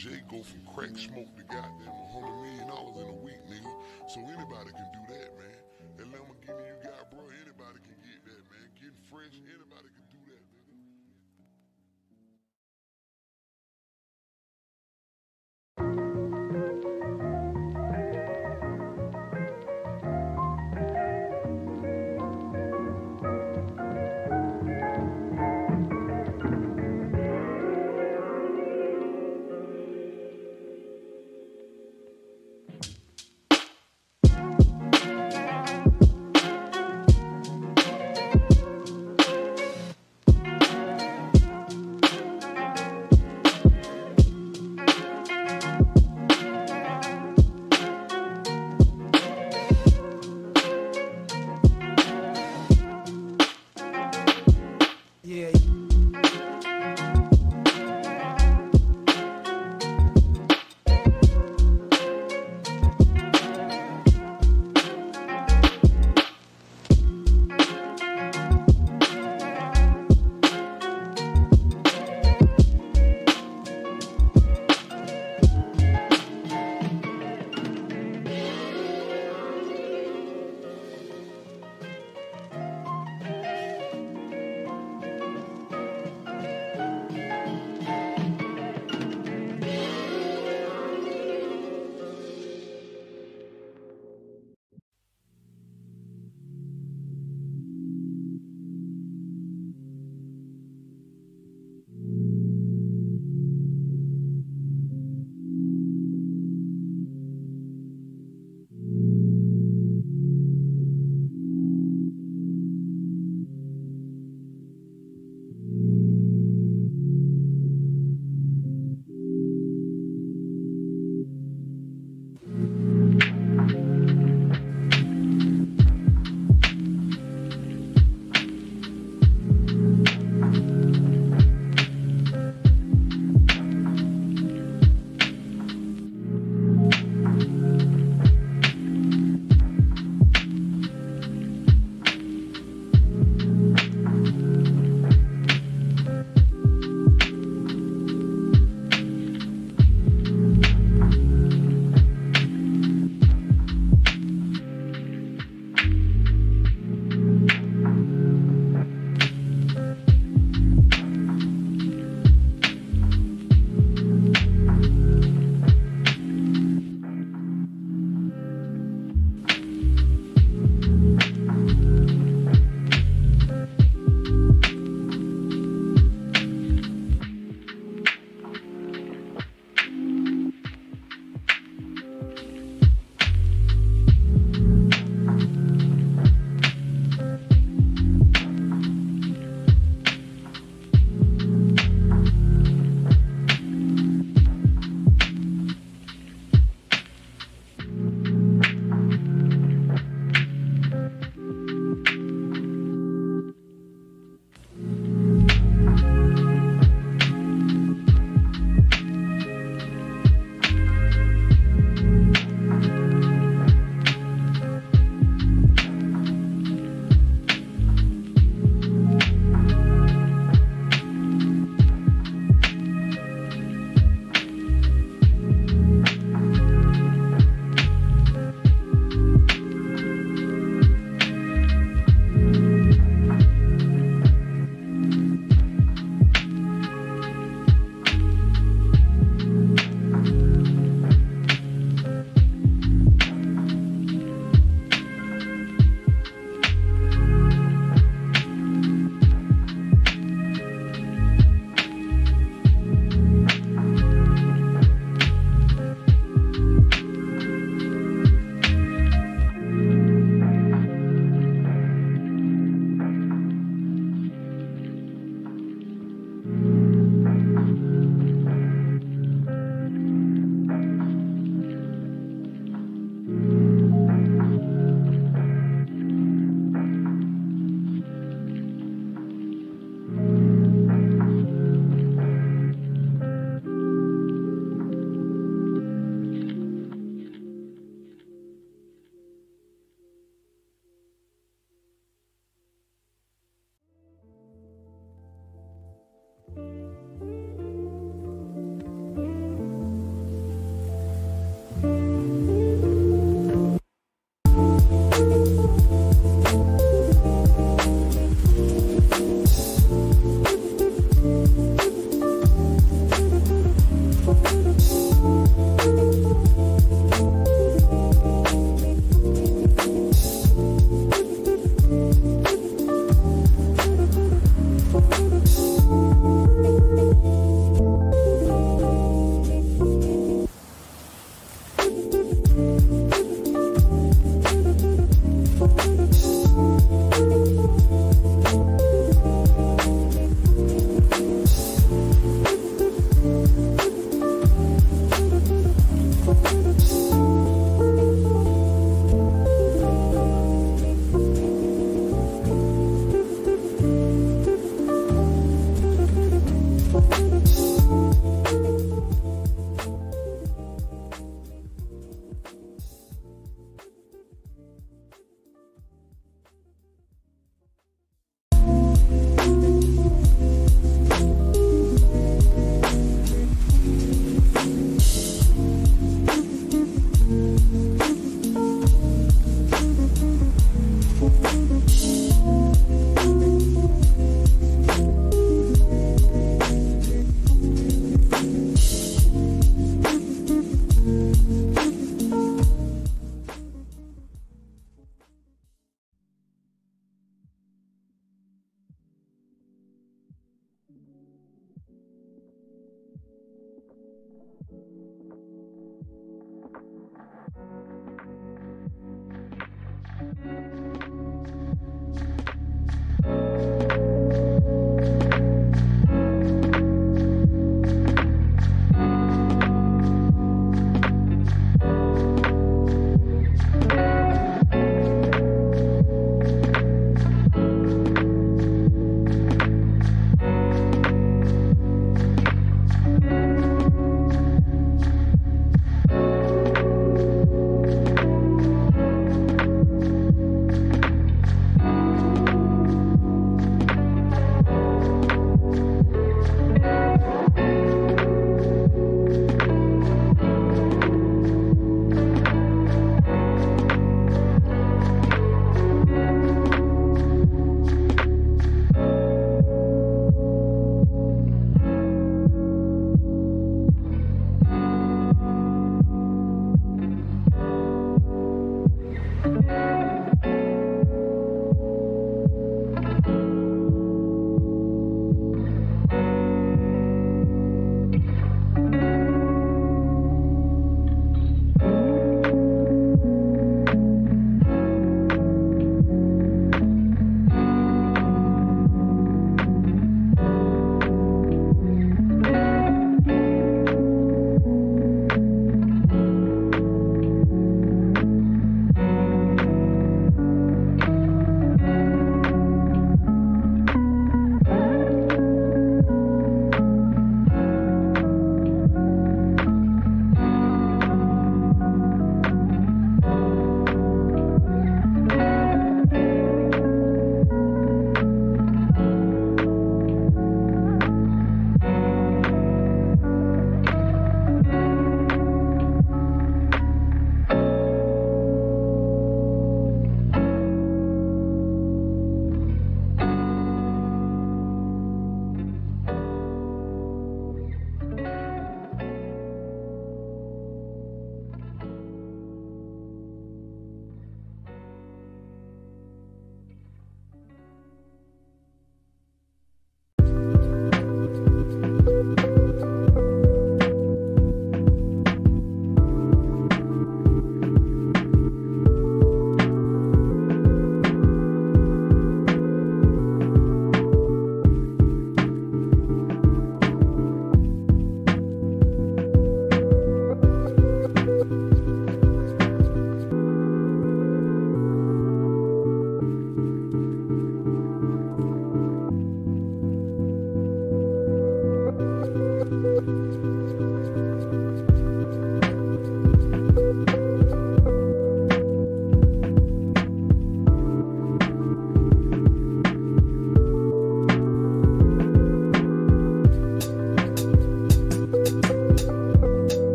Jay go from crack smoke to goddamn $100 million in a week, nigga. So anybody can do that, man. That Lamborghini you got, bro, anybody can get that, man. Getting fresh, anybody can do that, nigga.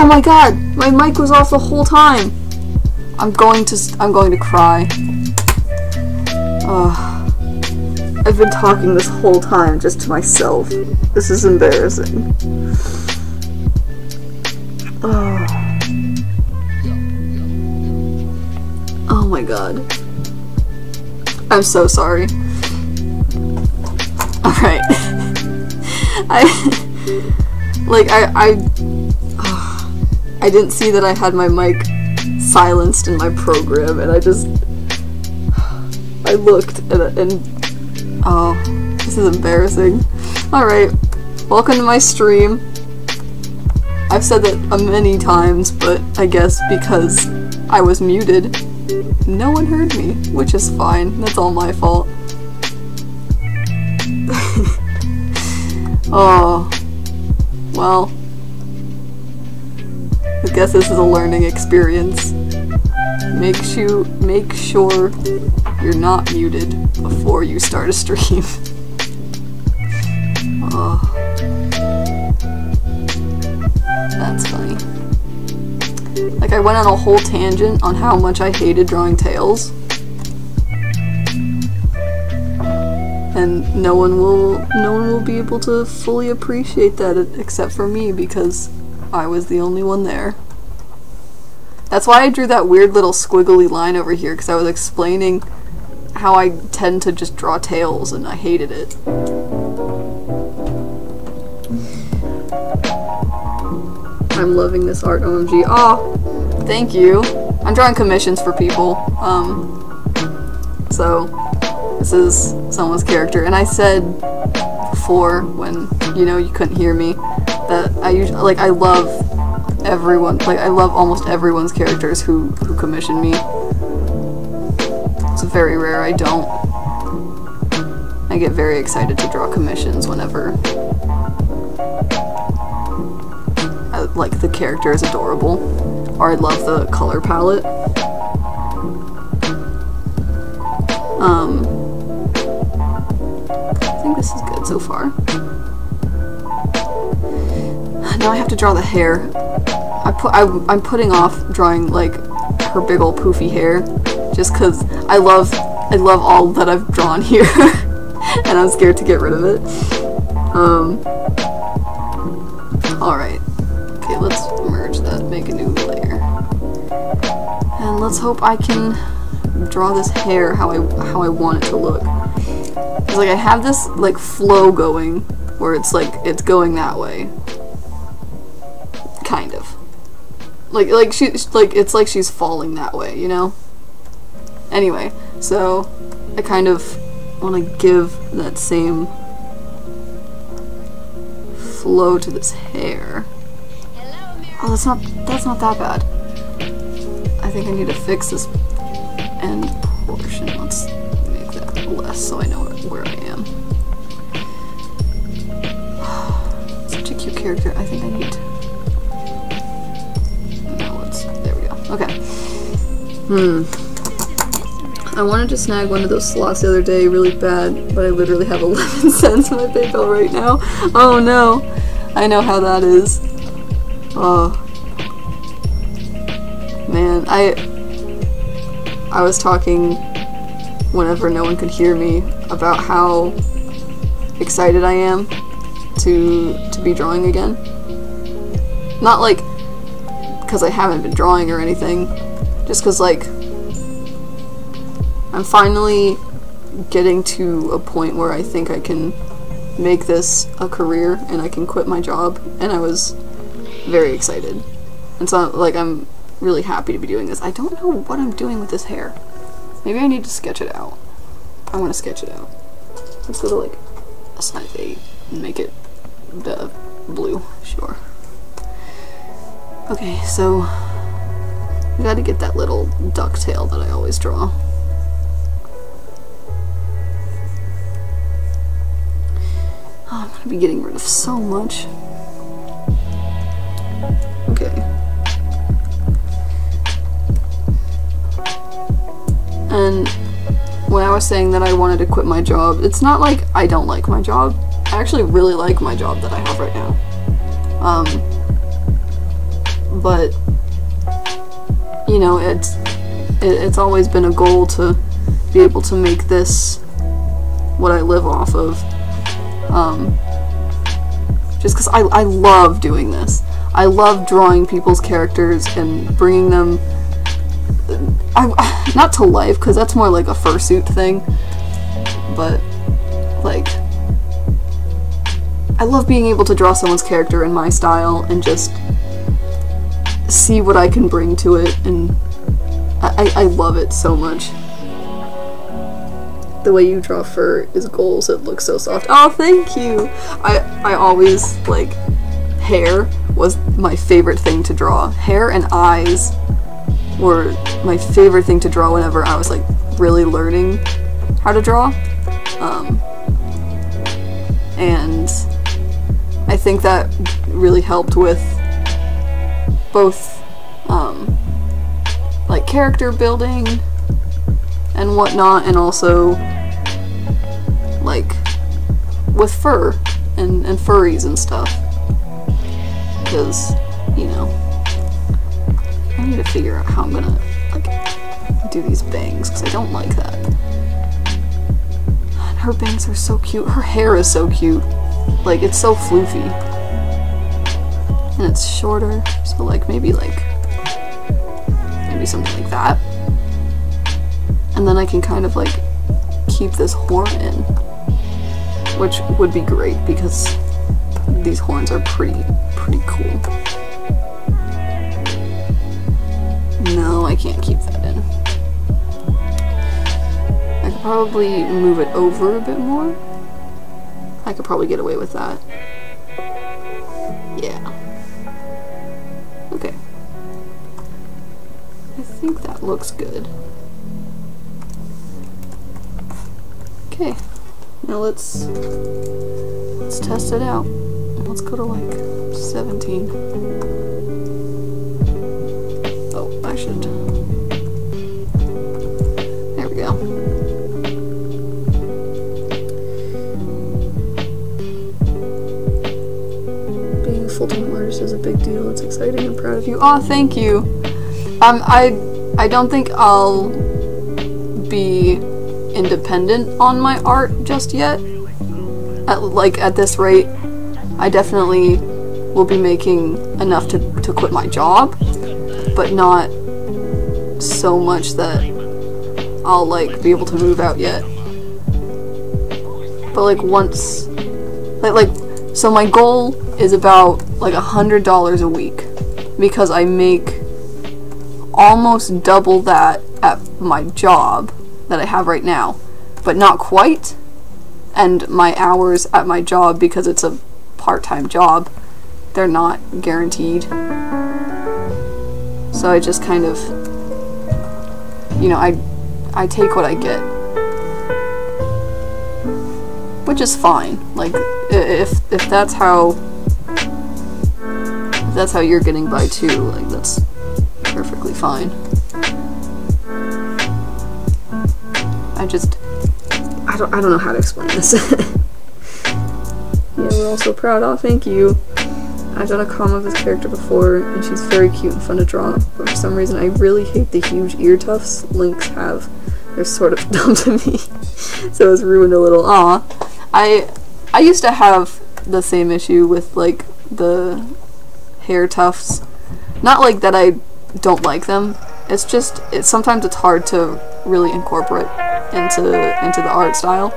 my god! My mic was off the whole time! I'm going to cry. I've been talking this whole time just to myself. This is embarrassing. Oh my god. I'm so sorry. Alright. I didn't see that I had my mic silenced in my program, and I looked and oh, this is embarrassing. Alright, welcome to my stream. I've said that many times, but I guess because I was muted, no one heard me, which is fine. That's all my fault. Oh, well, I guess this is a learning experience. Make sure you're not muted before you start a stream. Oh, that's funny. Like, I went on a whole tangent on how much I hated drawing tails. And no one will be able to fully appreciate that except for me, because I was the only one there. That's why I drew that weird little squiggly line over here, because I was explaining how I tend to just draw tails and I hated it. I'm loving this art, OMG. Aw, thank you. I'm drawing commissions for people. So this is someone's character, and I said before, when you couldn't hear me, that I love everyone. Like, I love almost everyone's characters who commission me. It's very rare I don't. I get very excited to draw commissions whenever like the character is adorable, or I love the color palette. I think this is good so far. Now I have to draw the hair. I'm putting off drawing like her big old poofy hair, just because I love all that I've drawn here, and I'm scared to get rid of it. Alright. Okay, let's merge that, make a new layer. And let's hope I can draw this hair how I want it to look. It's like I have this like flow going where it's like it's going that way. Kind of. Like it's like she's falling that way, you know? Anyway, so I kind of want to give that same flow to this hair. Oh, that's not that bad. I think I need to fix this end portion. Let's make that less so I know where I am. Such a cute character. I think I need to... No, there we go. Okay. I wanted to snag one of those slots the other day really bad, but I literally have 11 cents in my PayPal right now. Oh no. I know how that is. Oh. Man, I was talking whenever no one could hear me about how excited I am to be drawing again. Not like because I haven't been drawing or anything, just because like I'm finally getting to a point where I think I can make this a career and I can quit my job, and I was very excited. And so like I'm really happy to be doing this. I don't know what I'm doing with this hair. Maybe I need to sketch it out. I want to sketch it out. Let's go to like a size 8 and make it the blue. Sure. Okay, so I gotta get that little ducktail that I always draw. Oh, I'm gonna be getting rid of so much. Okay. And when I was saying that I wanted to quit my job, it's not like I don't like my job. I actually really like my job that I have right now. but you know, it's always been a goal to be able to make this what I live off of. Just because I love doing this. I love drawing people's characters and bringing them not to life, because that's more like a fursuit thing, but like I love being able to draw someone's character in my style and just see what I can bring to it, and I love it so much. The way you draw fur is goals. It looks so soft. Oh, thank you! I always, like, hair was my favorite thing to draw. Hair and eyes were my favorite thing to draw whenever I was, like, really learning how to draw. And I think that really helped with both, like, character building and whatnot, and also, like, with fur and furries and stuff. Because, you know, I need to figure out how I'm gonna, like, do these bangs, because I don't like that. And her bangs are so cute. Her hair is so cute. Like, it's so floofy. And it's shorter, so, like, maybe something like that. And then I can kind of, like, keep this horn in, which would be great because these horns are pretty cool. No, I can't keep that in. I could probably move it over a bit more. I could probably get away with that. Yeah. Okay. I think that looks good. Okay. Now let's test it out. Let's go to like 17. Oh, I should. There we go. Being a full-time artist is a big deal. It's exciting. I'm proud of you. Aw, thank you. I don't think I'll be independent on my art just yet. At this rate, I definitely will be making enough to quit my job, but not so much that I'll, like, be able to move out yet. But, like, once, so my goal is about, like, $100 a week, because I make almost double that at my job that I have right now, but not quite. And my hours at my job, because it's a part-time job, they're not guaranteed. So I just kind of, you know, I take what I get, which is fine. Like, if that's how you're getting by too, like, that's perfectly fine. I don't know how to explain this. Yeah, we're all so proud. Oh, thank you. I've done a comm of this character before, and she's very cute and fun to draw, but for some reason I really hate the huge ear tufts lynx have. They're sort of dumb to me, so it's ruined a little. Aw. I used to have the same issue with, like, the hair tufts. Not like that I don't like them, it's just, sometimes it's hard to really incorporate into the art style.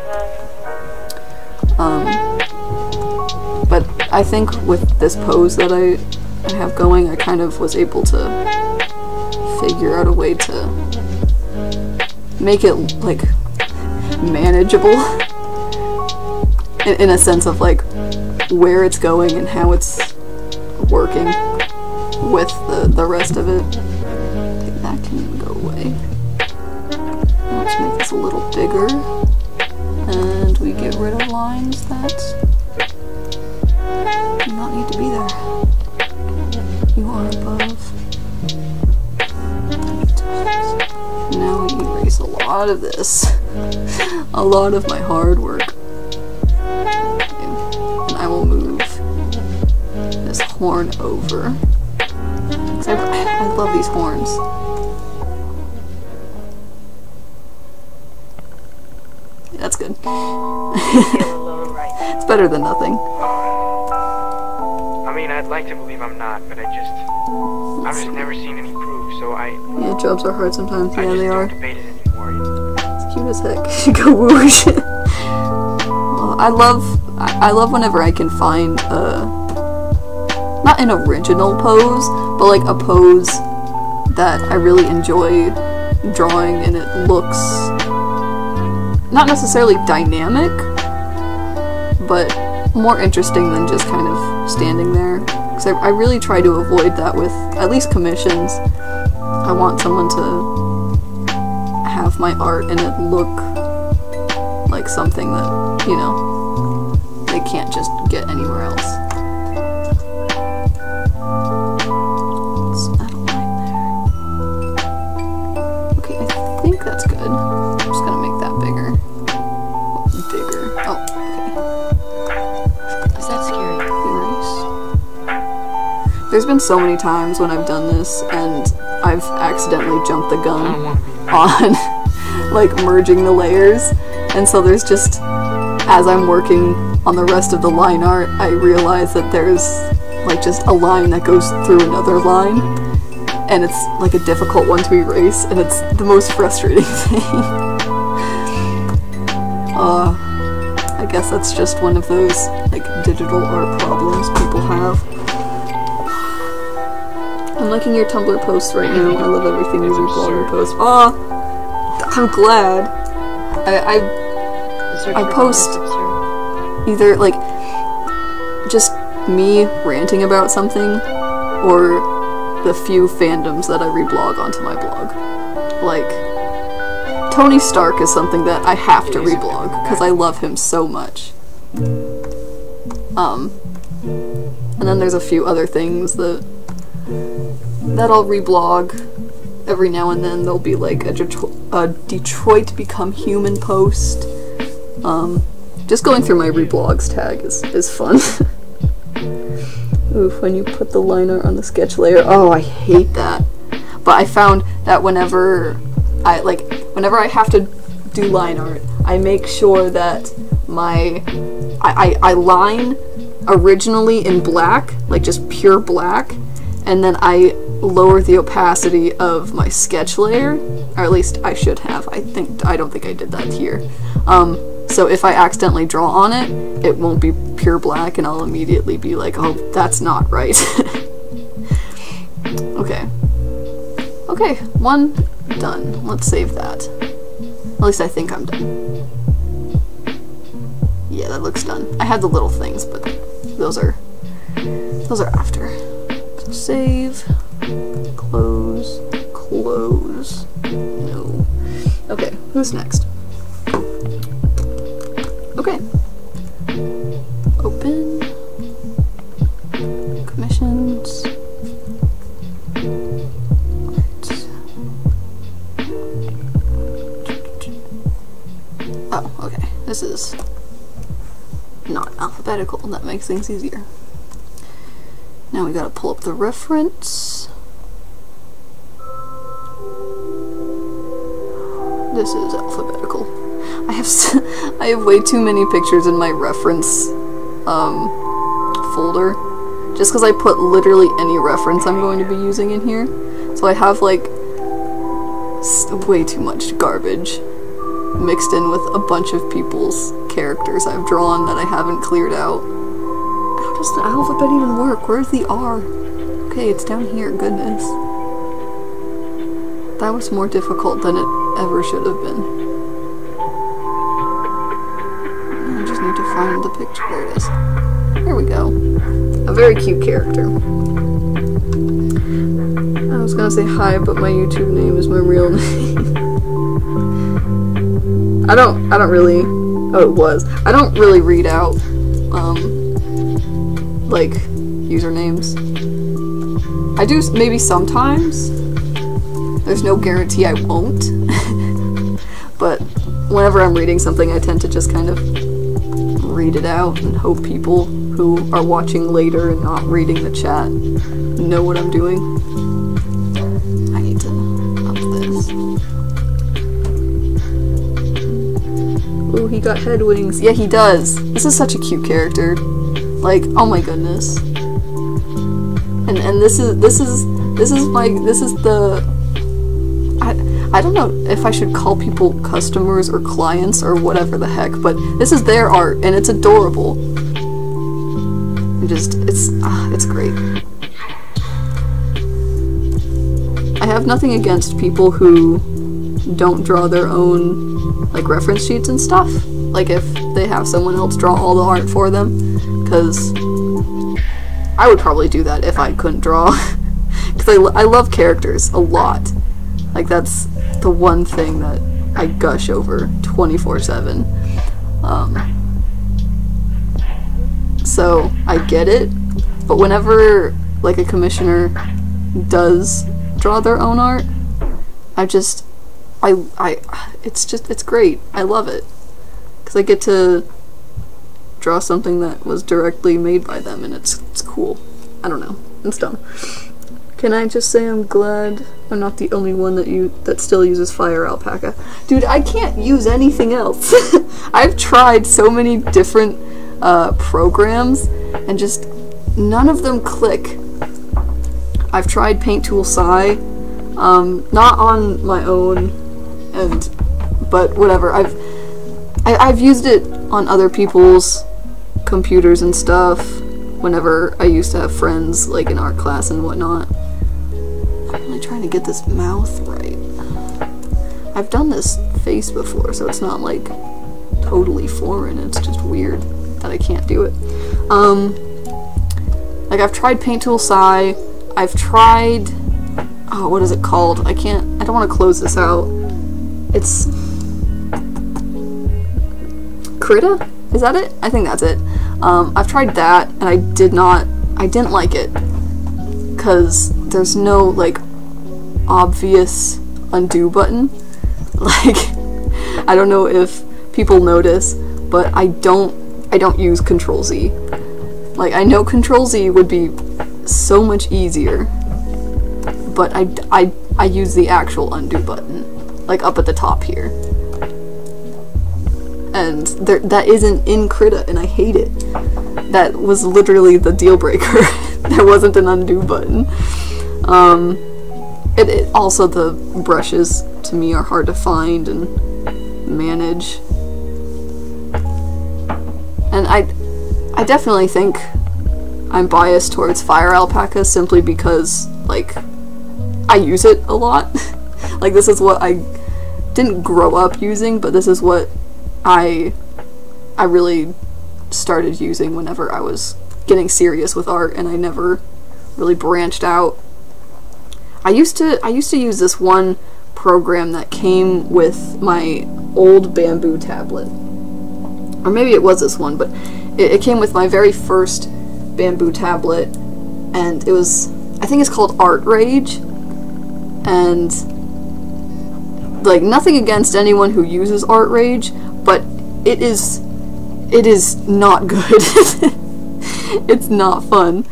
But I think with this pose that I have going, I kind of was able to figure out a way to make it, like, manageable in a sense of, like, where it's going and how it's working with the rest of it. Okay, that can go away. Let's make this a little bigger, and we get rid of lines that do not need to be there. You are above. Now we erase a lot of this. A lot of my hard work. Okay. And I will move this horn over. love these horns. Yeah, that's good. It's better than nothing. I mean, I'd like to believe I'm not, but I've just never seen any proof, so Yeah, jobs are hard sometimes. Yeah, they are. don't debate it anymore. It's cute as heck. Go whoosh. Well, I love whenever I can find not an original pose, but like a pose that I really enjoy drawing and it looks not necessarily dynamic, but more interesting than just kind of standing there. Because I really try to avoid that with at least commissions. I want someone to have my art and it look like something that, you know, they can't just get anywhere else. Let's add a line there. Okay, I think that's good. I'm just gonna make that bigger. Bigger. Oh, okay. Is that scary? Erase. There's been so many times when I've done this and I've accidentally jumped the gun on like merging the layers, and so there's just, as I'm working on the rest of the line art, I realize that there's like just a line that goes through another line, and it's like a difficult one to erase, and it's the most frustrating thing. I guess that's just one of those like digital art problems people have. I'm liking your Tumblr posts right now. I love everything you reblog and post. I'm glad. I post either like just me ranting about something or the few fandoms that I reblog onto my blog. Like Tony Stark is something that I have to reblog because I love him so much. And then there's a few other things that I'll reblog every now and then. There'll be like a Detroit Become Human post. Just going through my reblogs tag is fun. Oof, when you put the liner on the sketch layer. Oh, I hate that. But I found that whenever I have to do line art, I make sure that I line originally in black, like just pure black, and then I lower the opacity of my sketch layer, or at least I should have. I don't think I did that here. So if I accidentally draw on it, it won't be pure black, and I'll immediately be like, oh, that's not right. Okay. Okay, one done. Let's save that. At least I think I'm done. Yeah, that looks done. I had the little things, but those are after. So save, close, close. No. Okay, who's next? Okay. Open. Commissions. Oh, okay. This is not alphabetical. That makes things easier. Now we gotta pull up the reference. This is alphabetical. I have way too many pictures in my reference folder, just because I put literally any reference I'm going to be using in here. So I have like way too much garbage mixed in with a bunch of people's characters I've drawn that I haven't cleared out. How does the alphabet even work? Where's the R? Okay, it's down here, goodness. That was more difficult than it ever should have been. I just need to find the picture. There it is. Here we go. A very cute character. I was gonna say hi, but my YouTube name is my real name. I don't really, oh, it was. I don't really read out, like, usernames. I do maybe sometimes. There's no guarantee I won't. But whenever I'm reading something, I tend to just kind of read it out and hope people who are watching later and not reading the chat know what I'm doing. he got head wings. Yeah, he does. This is such a cute character. Like, oh my goodness. And this is the I don't know if I should call people customers or clients or whatever the heck, but this is their art and it's adorable. It's great. I have nothing against people who don't draw their own like reference sheets and stuff. Like if they have someone else draw all the art for them, because I would probably do that if I couldn't draw. Because I love characters a lot. Like that's the one thing that I gush over 24/7. So I get it, but whenever like a commissioner does draw their own art, it's great. I love it. Because I get to draw something that was directly made by them, and it's cool. I don't know. It's dumb. Can I just say I'm glad I'm not the only one that still uses Fire Alpaca? Dude, I can't use anything else. I've tried so many different programs, and just none of them click. I've tried Paint Tool Sai, not on my own, but whatever. I've used it on other people's computers and stuff whenever I used to have friends like in art class and whatnot. I'm really trying to get this mouth right. I've done this face before, so it's not like totally foreign. It's just weird that I can't do it. Like I've tried Paint Tool Sai. I've tried, oh, what is it called? I don't want to close this out. It's Krita? Is that it? I think that's it. I've tried that, and I didn't like it, because there's no, like, obvious undo button. Like, I don't know if people notice, but I don't use Control-Z. Like, I know Control-Z would be so much easier, but I use the actual undo button, like up at the top here. And that isn't in Krita, and I hate it. That was literally the deal breaker. There wasn't an undo button. Also the brushes to me are hard to find and manage. And I definitely think I'm biased towards Fire Alpaca simply because, like, I use it a lot. Like, this is what I didn't grow up using, but this is what I really started using whenever I was getting serious with art, and I never really branched out. I used to use this one program that came with my old bamboo tablet. Or maybe it was this one, but it came with my very first bamboo tablet, and it was, I think it's called Art Rage, and like nothing against anyone who uses Art Rage, but it is not good. It's not fun.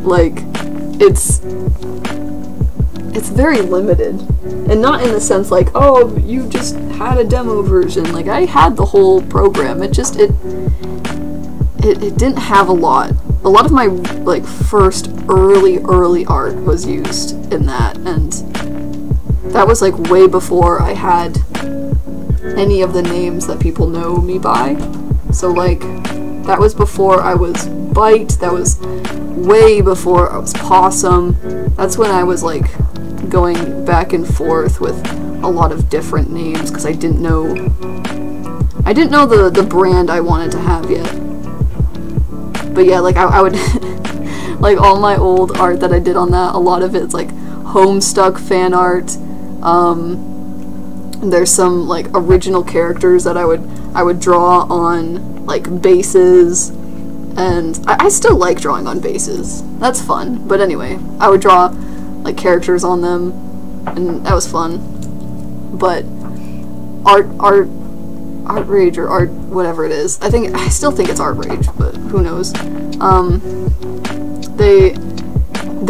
Like it's very limited, and not in the sense like, oh, you just had a demo version. Like, I had the whole program. It didn't have a lot. A lot of my like first early art was used in that, and that was like way before I had any of the names that people know me by. So like that was before I was Bite, that was way before I was Possum. That's when I was like going back and forth with a lot of different names because I didn't know the brand I wanted to have yet. But yeah, like I would like all my old art that I did on that, a lot of it's like Homestuck fan art. There's some like original characters that I would draw on like bases, and I still like drawing on bases. That's fun. But anyway, I would draw like characters on them, and that was fun. But art rage or art whatever it is, I still think it's Art Rage, but who knows. They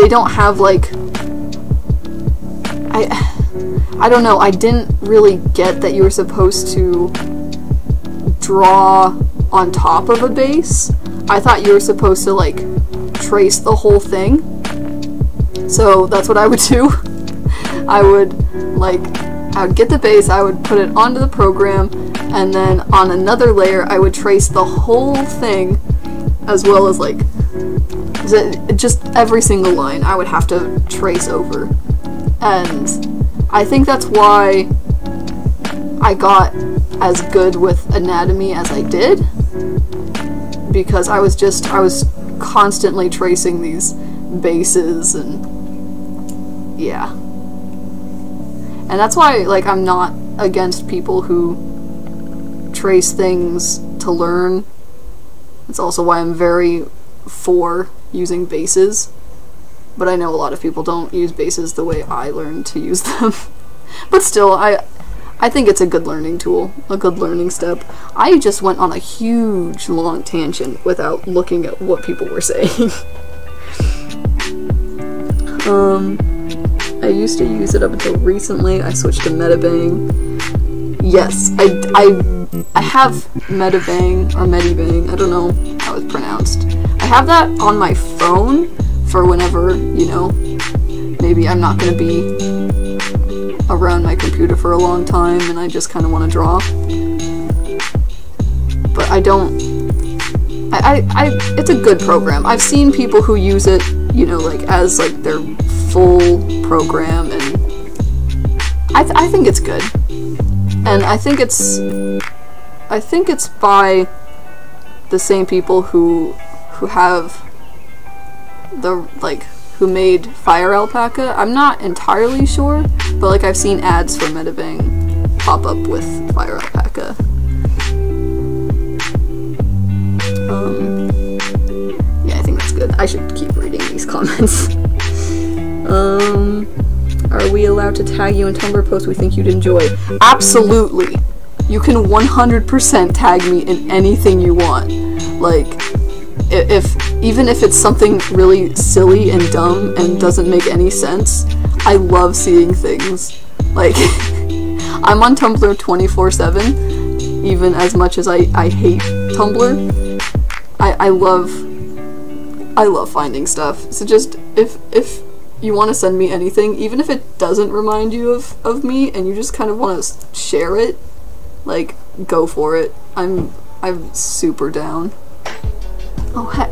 don't have like, I don't know, I didn't really get that you were supposed to draw on top of a base. I thought you were supposed to, like, trace the whole thing. So that's what I would do. I would get the base, I would put it onto the program, and then on another layer I would trace the whole thing, as well as, like, just every single line I would have to trace over. And I think that's why I got as good with anatomy as I did, because I was constantly tracing these bases, and yeah. And that's why, like, I'm not against people who trace things to learn. It's also why I'm very for using bases. But I know a lot of people don't use bases the way I learned to use them. But still, I think it's a good learning tool, a good learning step. I just went on a huge, long tangent without looking at what people were saying. I used to use it up until recently. I switched to Metabang. Yes, I have Metabang, or Medibang, I don't know how it's pronounced. I have that on my phone for whenever, you know, maybe I'm not going to be around my computer for a long time and I just kind of want to draw. But I don't... it's a good program. I've seen people who use it, you know, like, as, like, their full program, and I think it's good. And I think it's by the same people who have the, like, who made Fire Alpaca. I'm not entirely sure, but, like, I've seen ads for Metabang pop up with Fire Alpaca. Yeah, I think that's good. I should keep reading these comments. Are we allowed to tag you in Tumblr posts we think you'd enjoy? Absolutely! You can 100% tag me in anything you want. Like, even if it's something really silly and dumb and doesn't make any sense, I love seeing things. Like, I'm on Tumblr 24/7, even as much as I hate Tumblr. I love finding stuff. So just, if you want to send me anything, even if it doesn't remind you of me, and you just kind of want to share it, like, go for it. I'm super down. Oh, heck.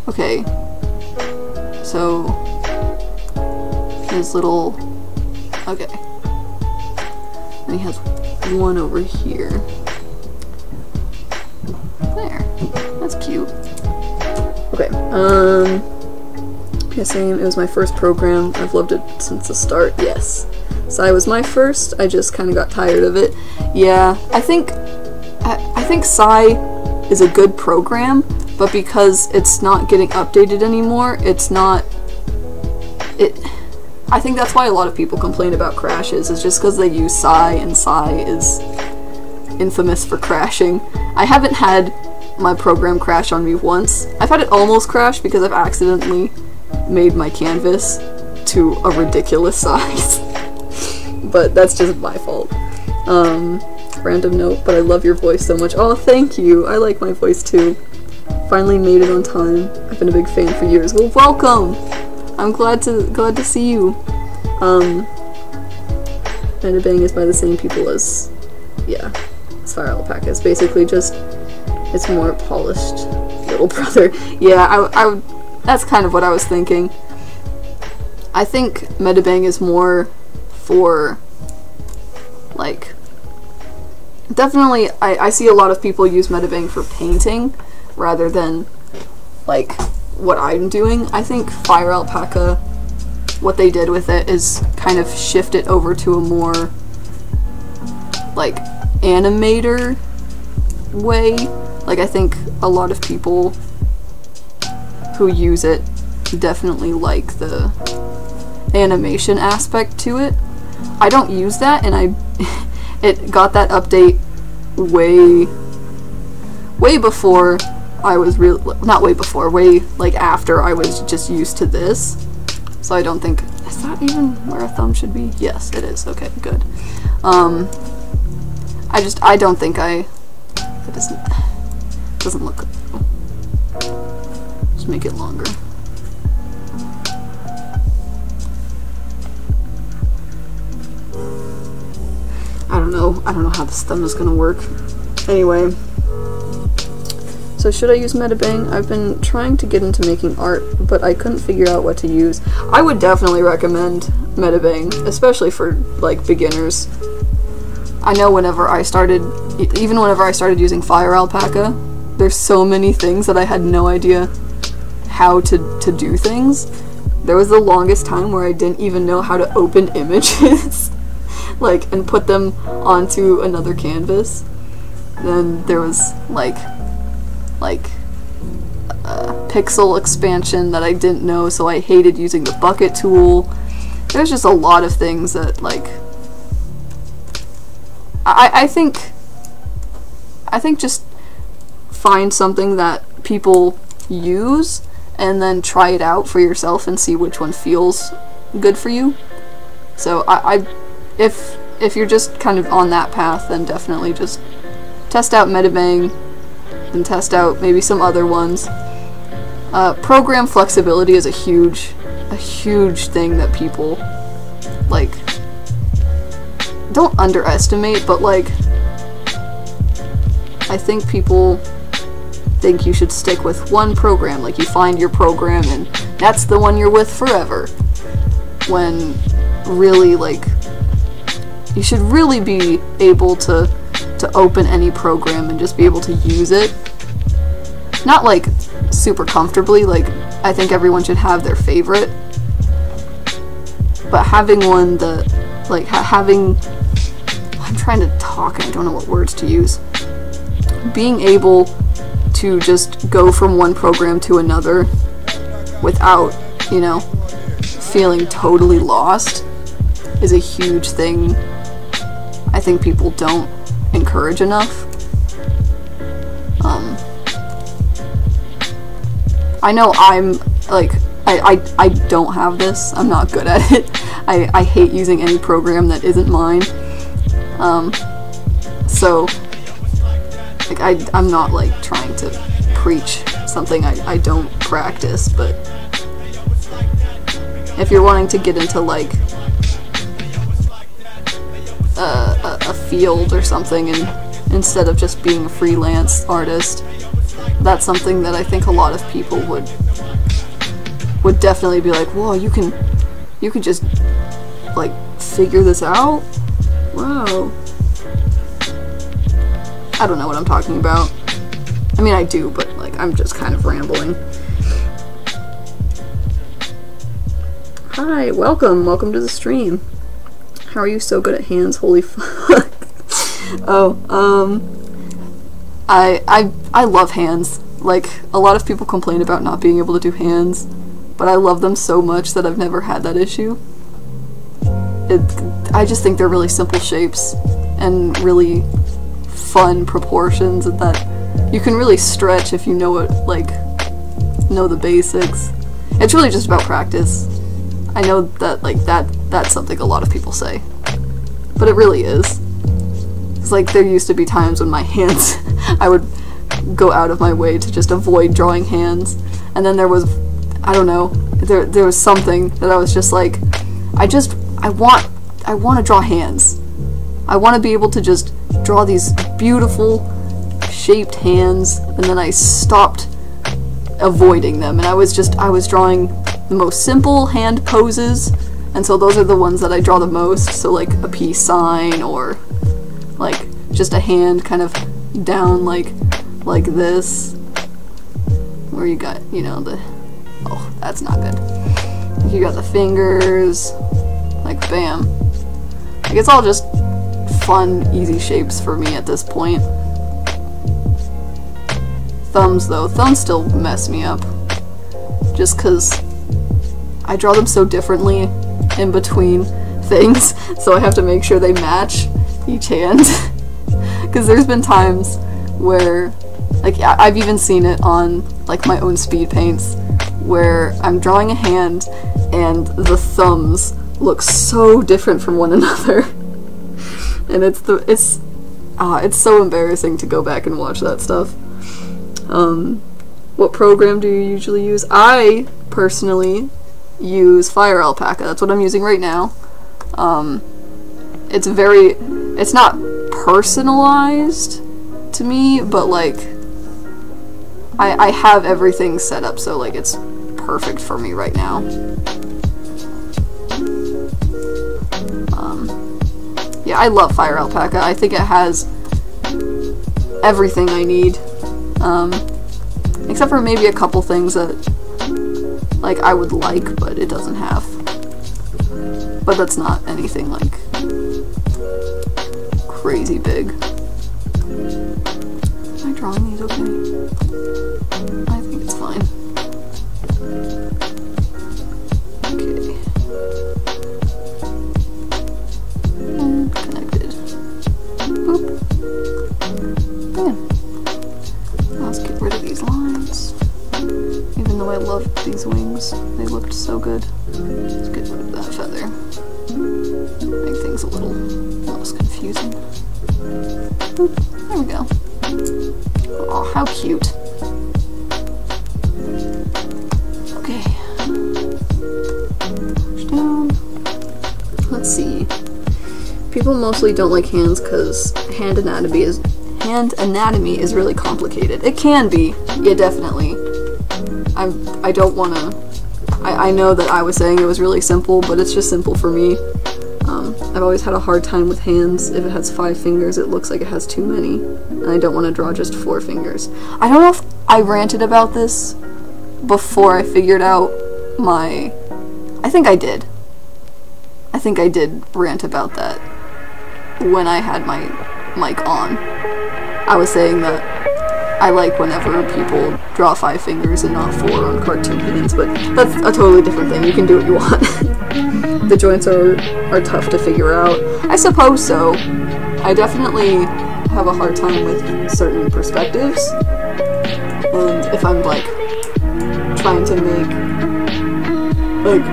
Okay. So, his little... Okay. And he has one over here. There. That's cute. Okay, yeah, same. It was my first program. I've loved it since the start. Yes. Psy was my first. I just kind of got tired of it. Yeah, I think Psy is a good program, but because it's not getting updated anymore, it's not... I think that's why a lot of people complain about crashes, is just because they use Psy, and Psy is infamous for crashing. I haven't had my program crash on me once. I've had it almost crash because I've accidentally made my canvas to a ridiculous size. But that's just my fault. Random note, but I love your voice so much. Oh, thank you! I like my voice too. Finally made it on time. I've been a big fan for years. Well, welcome! I'm glad to see you. Metabang is by the same people as, yeah, as Fire Alpaca. It's basically just, it's more polished little brother. Yeah, I that's kind of what I was thinking. I think Metabang is more for, like, definitely, I see a lot of people use Metabang for painting rather than, like, what I'm doing. I think Fire Alpaca, what they did with it is kind of shift it over to a more, like, animator way. Like, I think a lot of people who use it definitely like the animation aspect to it. I don't use that, and it got that update way before I was not way before, way, like, after I was just used to this. So I don't think Is that even where a thumb should be? Yes, it is. Okay, good. I don't think it doesn't look good. Just make it longer. I don't know how this thumb is gonna work. Anyway, so should I use Metabang? I've been trying to get into making art, but I couldn't figure out what to use. I would definitely recommend Metabang, especially for like beginners. I know whenever I started using Fire Alpaca, there's so many things that I had no idea how to do things. There was the longest time where I didn't even know how to open images. Like, and put them onto another canvas. Then there was like pixel expansion that I didn't know, so I hated using the bucket tool. There's just a lot of things that, like, I think just find something that people use and then try it out for yourself and see which one feels good for you. So if you're just kind of on that path, then definitely just test out Metabang and test out maybe some other ones. Program flexibility is a huge thing that people, like, don't underestimate, but like, I think people think you should stick with one program, like you find your program and that's the one you're with forever, when really, like, you should really be able to open any program and just be able to use it. Not like super comfortably, like I think everyone should have their favorite, but having one that, like, I'm trying to talk and I don't know what words to use. Being able to just go from one program to another without, you know, feeling totally lost is a huge thing I think people don't encourage enough. I know I'm, like, I don't have this. I'm not good at it. I hate using any program that isn't mine. So, like, I'm not, like, trying to preach something I don't practice, but if you're wanting to get into, like, a field or something, and instead of just being a freelance artist, that's something that I think a lot of people would definitely be like, whoa, you can just, like, figure this out? Wow. I don't know what I'm talking about. I mean, I do, but, like, I'm just kind of rambling. Hi, welcome to the stream. How are you so good at hands? Holy fuck. Oh, I love hands. Like, a lot of people complain about not being able to do hands, but I love them so much that I've never had that issue. I just think they're really simple shapes and really fun proportions, and that you can really stretch if you know it, like, know the basics. It's really just about practice. I know that, like, that's something a lot of people say, but it really is. It's like, there used to be times when my hands, I would go out of my way to just avoid drawing hands, and then there was, I don't know, there was something that I was just like, I want to draw hands. I want to be able to just draw these beautiful shaped hands, and then I stopped avoiding them, and I was drawing the most simple hand poses, and so those are the ones that I draw the most. So, like, a peace sign, or like just a hand kind of down like this, where you got, you know, the, oh, that's not good. You got the fingers, like, bam. Like, it's all just fun, easy shapes for me at this point. Thumbs, though, thumbs still mess me up, just because I draw them so differently in between things, so I have to make sure they match each hand. Because there's been times where, like, I've even seen it on, like, my own speed paints, where I'm drawing a hand and the thumbs look so different from one another. And it's so embarrassing to go back and watch that stuff. What program do you usually use? I personally use Fire Alpaca. That's what I'm using right now. It's not personalized to me, but like I have everything set up so like it's perfect for me right now. Yeah, I love Fire Alpaca. I think it has everything I need. Except for maybe a couple things that like I would like, but it doesn't have. But that's not anything like crazy big. Am I drawing these okay? I think it's fine. Okay. And connected. Boop. Bam. Let's get rid of these lines. Even though I loved these wings, they looked so good. Let's get rid of that feather. Make things a little less confusing. Boop. There we go. Oh, how cute. Okay. Push down. Let's see. People mostly don't like hands because hand anatomy is really complicated. It can be, yeah, definitely. I don't want to. I know that I was saying it was really simple, but it's just simple for me. I've always had a hard time with hands. If it has 5 fingers, it looks like it has too many, and I don't want to draw just 4 fingers. I don't know if I ranted about this before I figured out my. I think I did. I think I did rant about that when I had my mic on. I was saying that I like whenever people draw 5 fingers and not 4 on cartoon hands, but that's a totally different thing. You can do what you want. The joints are tough to figure out. I suppose so. I definitely have a hard time with certain perspectives, and if I'm like trying to make like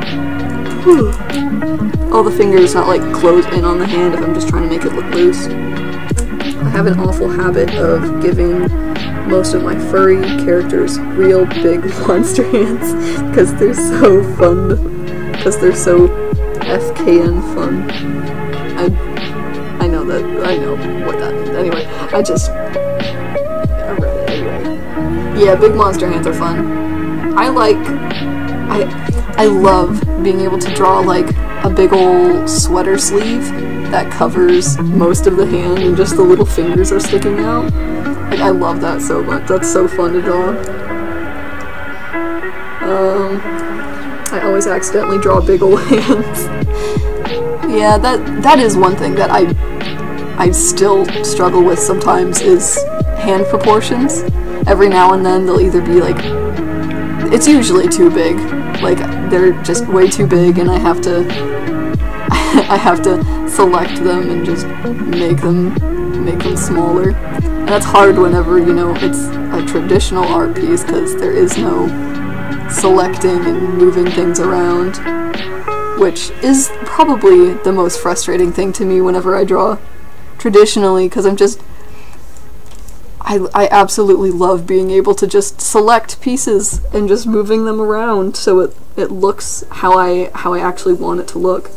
all the fingers not like close in on the hand, if I'm just trying to make it look loose. I have an awful habit of giving most of my furry characters real big monster hands because they're so fun, because they're so FKN fun. I know what that means. Anyway, I read it anyway. Yeah, big monster hands are fun. I love being able to draw like a big ol' sweater sleeve that covers most of the hand and just the little fingers are sticking out. Like, I love that so much. That's so fun to draw. I always accidentally draw big ol' hands. Yeah, that is one thing that I still struggle with sometimes is hand proportions. Every now and then they'll either be like, it's usually too big. Like, they're just way too big and I have to select them and just make them smaller. And that's hard whenever, you know, it's a traditional art piece because there is no selecting and moving things around, which is probably the most frustrating thing to me whenever I draw traditionally, because I absolutely love being able to just select pieces and just moving them around so it looks how I actually want it to look.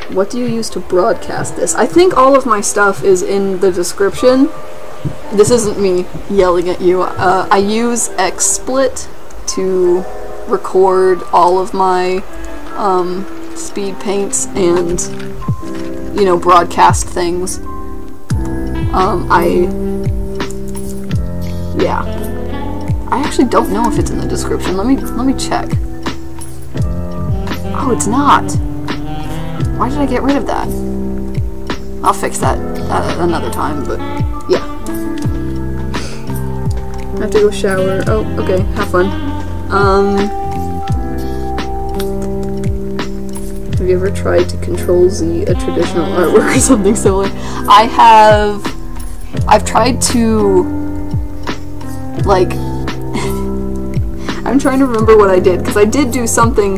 What do you use to broadcast this? I think all of my stuff is in the description. This isn't me yelling at you. I use XSplit to record all of my speed paints and, you know, broadcast things. I actually don't know if it's in the description. Let me check. Oh, it's not. Why did I get rid of that? I'll fix that another time, but yeah. I have to go shower. Oh, okay. Have fun. Have you ever tried to Control-Z a traditional artwork or something similar? I have. I've tried to, like, I'm trying to remember what I did, because I did do something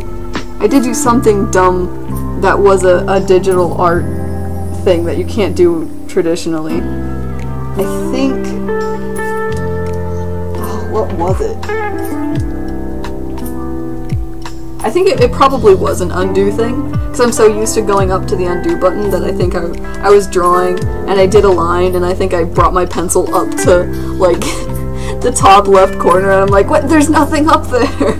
dumb that was a digital art thing that you can't do traditionally. I think... oh, what was it? I think it probably was an undo thing, because I'm so used to going up to the undo button that I think I was drawing, and I did a line, and I think I brought my pencil up to, like, the top left corner, and I'm like, what? There's nothing up there!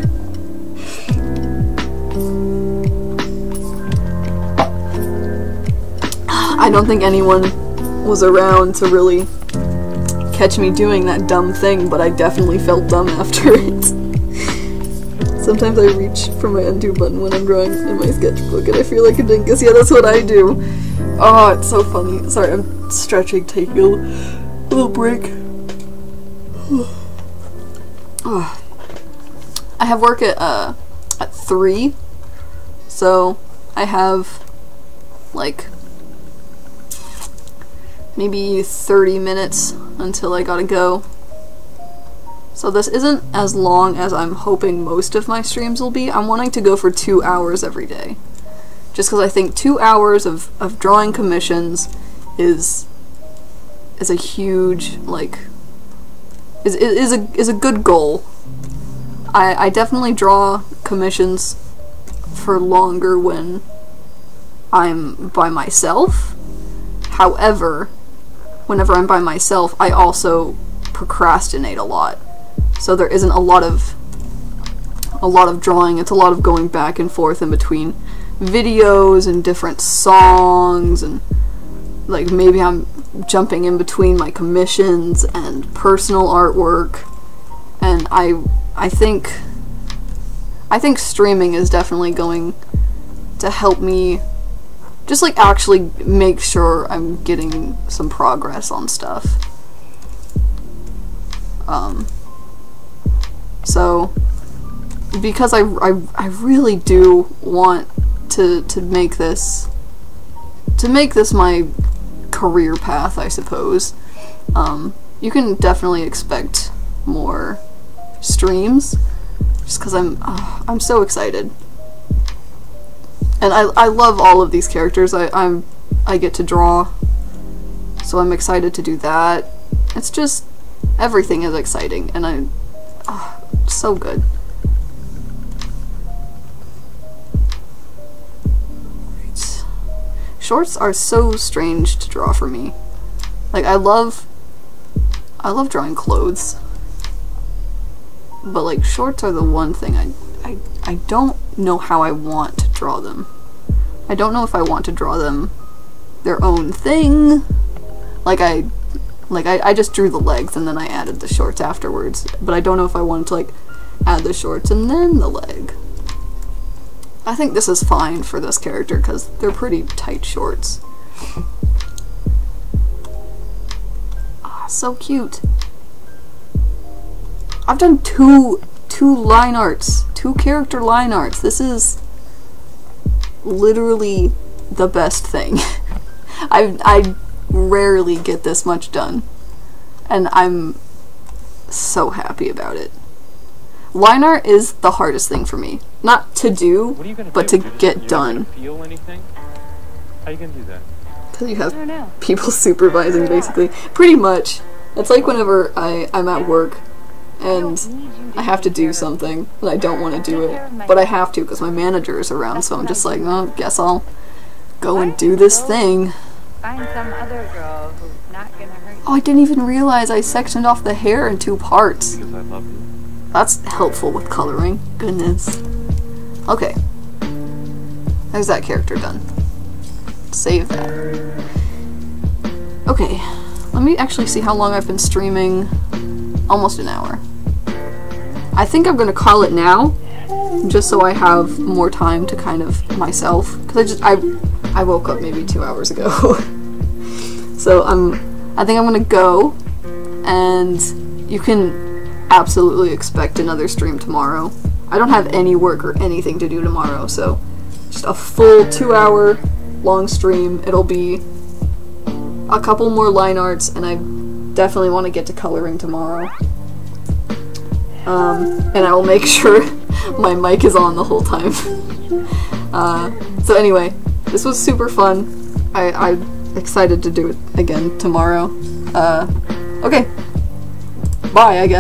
I don't think anyone was around to really catch me doing that dumb thing, but I definitely felt dumb after it. Sometimes I reach for my undo button when I'm drawing in my sketchbook and I feel like a dingus. Yeah, that's what I do. Oh, it's so funny. Sorry, I'm stretching, taking a little break. Oh. I have work at 3, so I have like maybe 30 minutes until I gotta go. So this isn't as long as I'm hoping most of my streams will be. I'm wanting to go for 2 hours every day. Just because I think 2 hours of drawing commissions is a huge, like, is a good goal. I definitely draw commissions for longer when I'm by myself. However, whenever I'm by myself, I also procrastinate a lot. So there isn't a lot of drawing. It's a lot of going back and forth in between videos and different songs, and like maybe I'm jumping in between my commissions and personal artwork. And I think streaming is definitely going to help me just like actually make sure I'm getting some progress on stuff. So because I really do want to make this my career path, I suppose. You can definitely expect more streams, just because I'm so excited, and I love all of these characters I get to draw, so I'm excited to do that. It's just everything is exciting, and so good. Right. Shorts are so strange to draw for me. Like I love drawing clothes, but like shorts are the one thing I don't know how I want to draw them. I don't know if I want to draw them their own thing. Like I just drew the legs and then I added the shorts afterwards, but I don't know if I wanted to like add the shorts and then the leg. I think this is fine for this character because they're pretty tight shorts. Ah, so cute. I've done two line arts, 2 character line arts. This is literally the best thing. I rarely get this much done, and I'm so happy about it. Line art is the hardest thing for me. Not to do, but to get done. Feel anything? How are you gonna do that? Because you have people supervising, basically. Pretty much. It's like whenever I'm at work and I have to do something and I don't want to do it, but I have to because my manager is around, so I'm just like, oh, guess I'll go and do this thing. Find some other girl who's not gonna hurt you. Oh, I didn't even realize I sectioned off the hair in 2 parts. Because I love you. That's helpful with coloring. Goodness. Okay. There's that character done. Save that. Okay. Let me actually see how long I've been streaming. Almost an hour. I think I'm gonna call it now, just so I have more time to kind of myself. Because I woke up maybe 2 hours ago. So I think I'm gonna go, and you can absolutely expect another stream tomorrow. I don't have any work or anything to do tomorrow, so just a full 2 hour long stream. It'll be a couple more line arts, and I definitely want to get to coloring tomorrow. and I will make sure my mic is on the whole time. So anyway, this was super fun. I'm excited to do it again tomorrow. Okay. Bye, I guess.